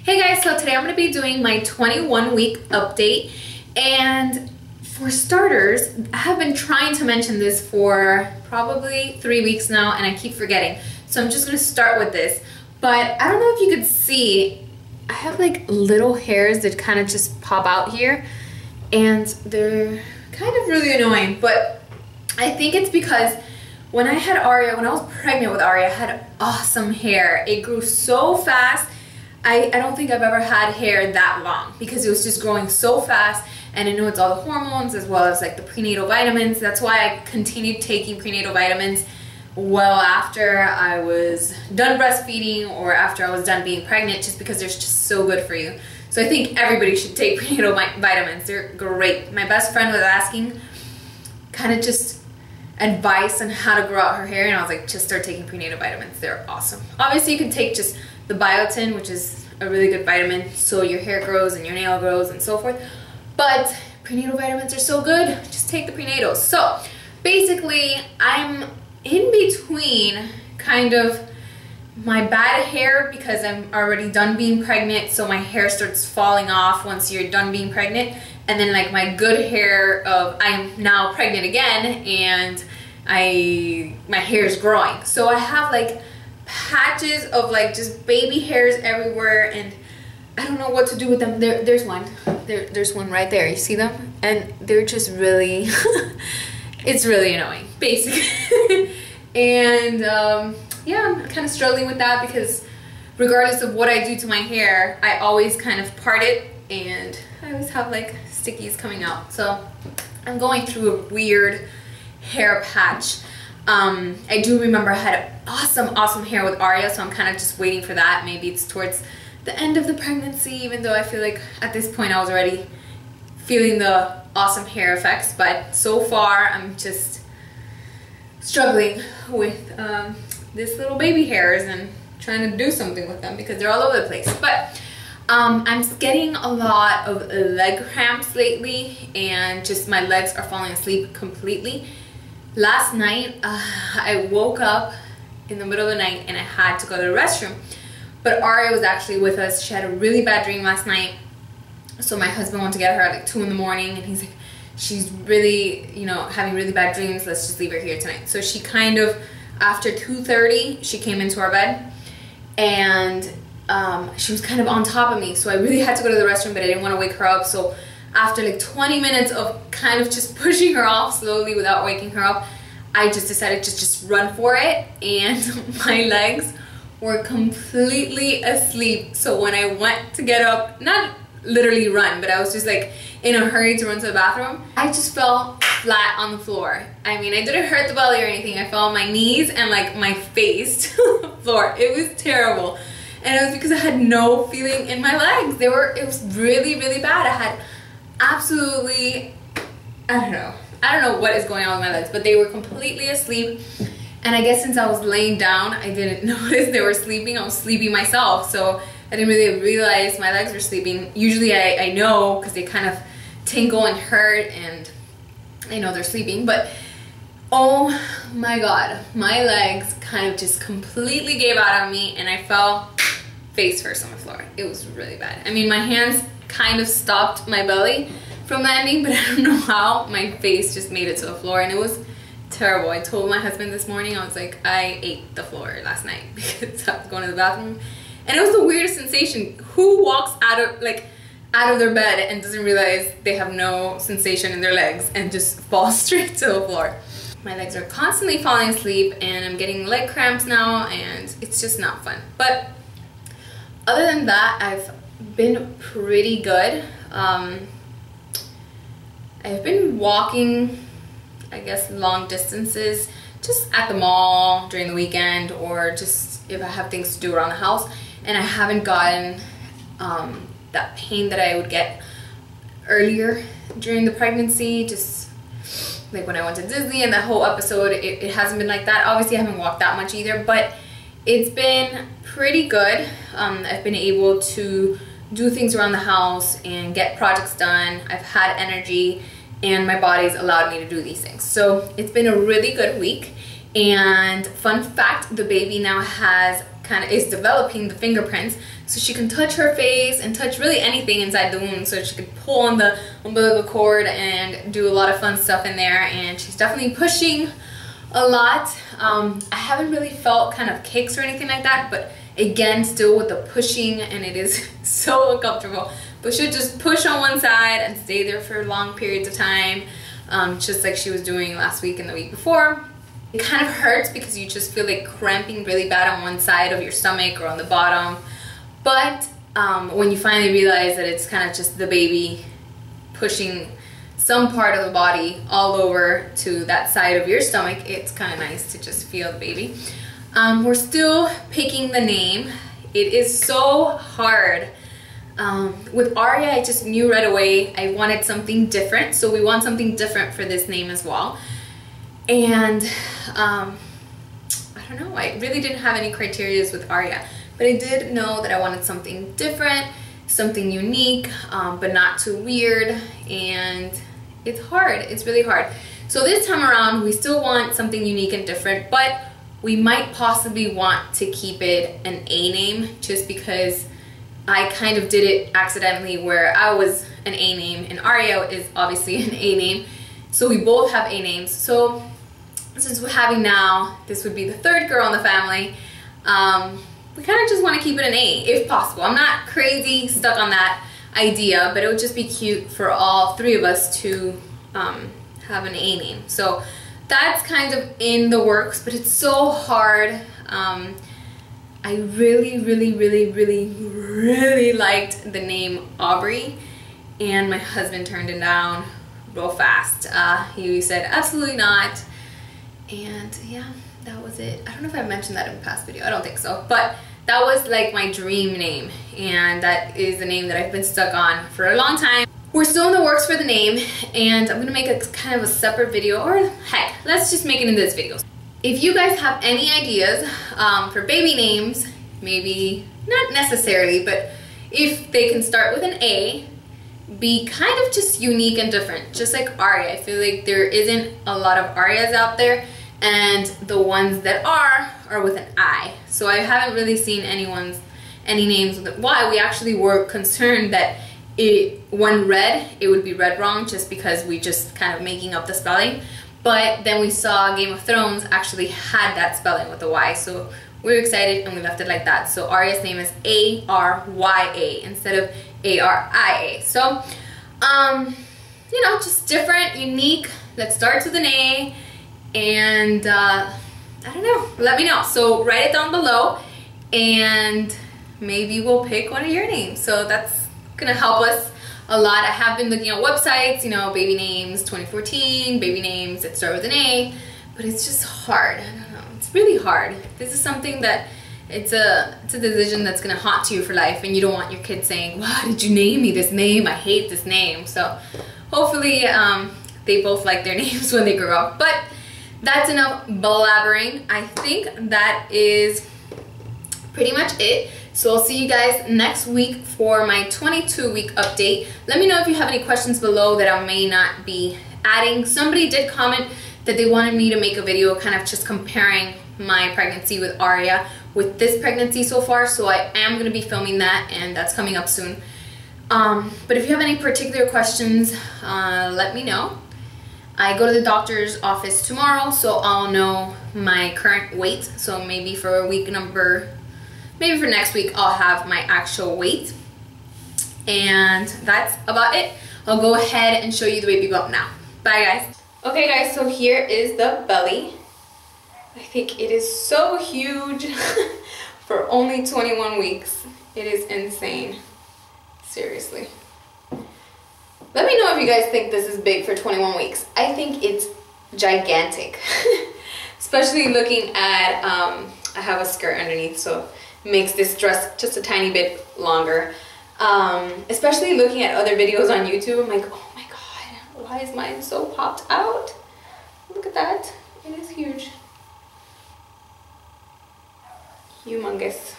Hey guys, so today I'm going to be doing my 21-week update, and for starters, I have been trying to mention this for probably 3 weeks now and I keep forgetting, so I'm just going to start with this. But I don't know if you could see, I have like little hairs that kind of just pop out here and they're kind of really annoying, but I think it's because when I had Aria, when I was pregnant with Aria, I had awesome hair. It grew so fast. I don't think I've ever had hair that long because it was just growing so fast, and I know it's all the hormones as well as like the prenatal vitamins. That's why I continued taking prenatal vitamins well after I was done breastfeeding or after I was done being pregnant, just because they're just so good for you. So I think everybody should take prenatal vitamins. They're great. My best friend was asking kind of just advice on how to grow out her hair, and I was like, just start taking prenatal vitamins. They're awesome. Obviously you can take just the biotin, which is a really good vitamin, so your hair grows and your nail grows and so forth, but prenatal vitamins are so good, just take the prenatals. So basically I'm in between kind of my bad hair because I'm already done being pregnant, so my hair starts falling off once you're done being pregnant, and then like my good hair of I'm now pregnant again and my hair is growing. So I have like patches of like just baby hairs everywhere, and I don't know what to do with them. There's one right there, you see them, and they're just really it's really annoying basically. And yeah, I'm kind of struggling with that because regardless of what I do to my hair, I always kind of part it and I always have like stickies coming out. So I'm going through a weird hair patch. I do remember I had awesome hair with Aria, so I'm kind of just waiting for that. Maybe it's towards the end of the pregnancy, even though I feel like at this point I was already feeling the awesome hair effects. But so far I'm just struggling with this little baby hairs and trying to do something with them because they're all over the place. But I'm getting a lot of leg cramps lately, and just my legs are falling asleep completely. Last night, I woke up in the middle of the night and I had to go to the restroom. But Aria was actually with us. She had a really bad dream last night. So my husband went to get her at like 2 in the morning, and he's like, she's really, you know, having really bad dreams. Let's just leave her here tonight. So she kind of, after 2:30, she came into our bed, and she was kind of on top of me. So I really had to go to the restroom, but I didn't want to wake her up. So after like 20 minutes of kind of just pushing her off slowly without waking her up, I just decided to just run for it, and my legs were completely asleep. So when I went to get up, not literally run, but I was just like in a hurry to run to the bathroom, I just fell flat on the floor. I mean, I didn't hurt the belly or anything. I fell on my knees and like my face to the floor. It was terrible. And it was because I had no feeling in my legs. It was really bad. I had absolutely, I don't know what is going on with my legs, but they were completely asleep. And I guess since I was laying down, I didn't notice they were sleeping. I was sleepy myself, so I didn't really realize my legs were sleeping. Usually I know because they kind of tingle and hurt, and I know they're sleeping. But oh my god, my legs kind of just completely gave out on me, and I fell face first on the floor. It was really bad. I mean, my hands kind of stopped my belly from landing, but I don't know how. My face just made it to the floor, and it was terrible. I told my husband this morning, I was like, I ate the floor last night because I was going to the bathroom, and it was the weirdest sensation. Who walks out of their bed and doesn't realize they have no sensation in their legs and just falls straight to the floor? My legs are constantly falling asleep, and I'm getting leg cramps now, and it's just not fun. But other than that, I've been pretty good. I've been walking, I guess, long distances, just at the mall during the weekend, or just if I have things to do around the house, and I haven't gotten that pain that I would get earlier during the pregnancy, just like when I went to Disney and that whole episode. It hasn't been like that. Obviously I haven't walked that much either, but it's been pretty good. I've been able to do things around the house and get projects done. I've had energy, and my body's allowed me to do these things. So it's been a really good week. And fun fact, the baby now is developing the fingerprints. so she can touch her face and touch really anything inside the womb. So she could pull on the umbilical cord and do a lot of fun stuff in there, and she's definitely pushing a lot. I haven't really felt kind of kicks or anything like that, but again, still with the pushing, and it is so uncomfortable. But she'll just push on one side and stay there for long periods of time, just like she was doing last week and the week before. It kind of hurts because you just feel like cramping really bad on one side of your stomach or on the bottom. But when you finally realize that it's kind of just the baby pushing some part of the body all over to that side of your stomach, it's kind of nice to just feel the baby. We're still picking the name. It is so hard. With Aria, I just knew right away I wanted something different, so we want something different for this name as well. And I don't know, I really didn't have any criterias with Aria, but I did know that I wanted something different, something unique, but not too weird, and it's hard, it's really hard. So this time around, we still want something unique and different, but we might possibly want to keep it an A name, just because I kind of did it accidentally where I was an A name and Aria is obviously an A name. So we both have A names. So since we're having now, this would be the third girl in the family, we kind of just want to keep it an A if possible. I'm not crazy stuck on that idea, but it would just be cute for all three of us to have an A name. So that's kind of in the works, but it's so hard. I really liked the name Aubrey, and my husband turned it down real fast. He said absolutely not, and yeah, that was it. I don't know if I mentioned that in the past video, I don't think so, but that was like my dream name, and that is the name that I've been stuck on for a long time. We're still in the works for the name, and I'm gonna make a kind of a separate video, or heck, let's just make it in this video. If you guys have any ideas for baby names, maybe not necessarily, but if they can start with an A, be kind of just unique and different, just like Aria. I feel like there isn't a lot of Arias out there, and the ones that are with an I. So I haven't really seen any names with a Y. We actually were concerned that when read, it would be read wrong, just because we just kind of making up the spelling. But then we saw Game of Thrones actually had that spelling with a Y, so we were excited and we left it like that. So Aria's name is A-R-Y-A instead of A-R-I-A. So, you know, just different, unique. Let's start with an A, and I don't know, let me know. So write it down below, and maybe we'll pick one of your names. So that's gonna help us a lot. I have been looking at websites, you know, baby names 2014, baby names that start with an A, but it's just hard. I don't know, it's really hard. This is something that it's a decision that's gonna haunt you for life, and you don't want your kids saying, why did you name me this name? I hate this name. So hopefully they both like their names when they grow up. But that's enough blabbering. I think that is pretty much it. So I'll see you guys next week for my 22-week update. Let me know if you have any questions below that I may not be adding. Somebody did comment that they wanted me to make a video kind of just comparing my pregnancy with Aria with this pregnancy so far. So I am going to be filming that, and that's coming up soon. But if you have any particular questions, let me know. I go to the doctor's office tomorrow, so I'll know my current weight. So maybe for maybe for next week, I'll have my actual weight. And that's about it. I'll go ahead and show you the baby bump now. Bye, guys. Okay, guys, so here is the belly. I think it is so huge for only 21 weeks. It is insane. Seriously. Let me know if you guys think this is big for 21 weeks. I think it's gigantic. Especially looking at, I have a skirt underneath, so it makes this dress just a tiny bit longer. Especially looking at other videos on YouTube, I'm like, oh my god, why is mine so popped out? Look at that. It is huge. Humongous.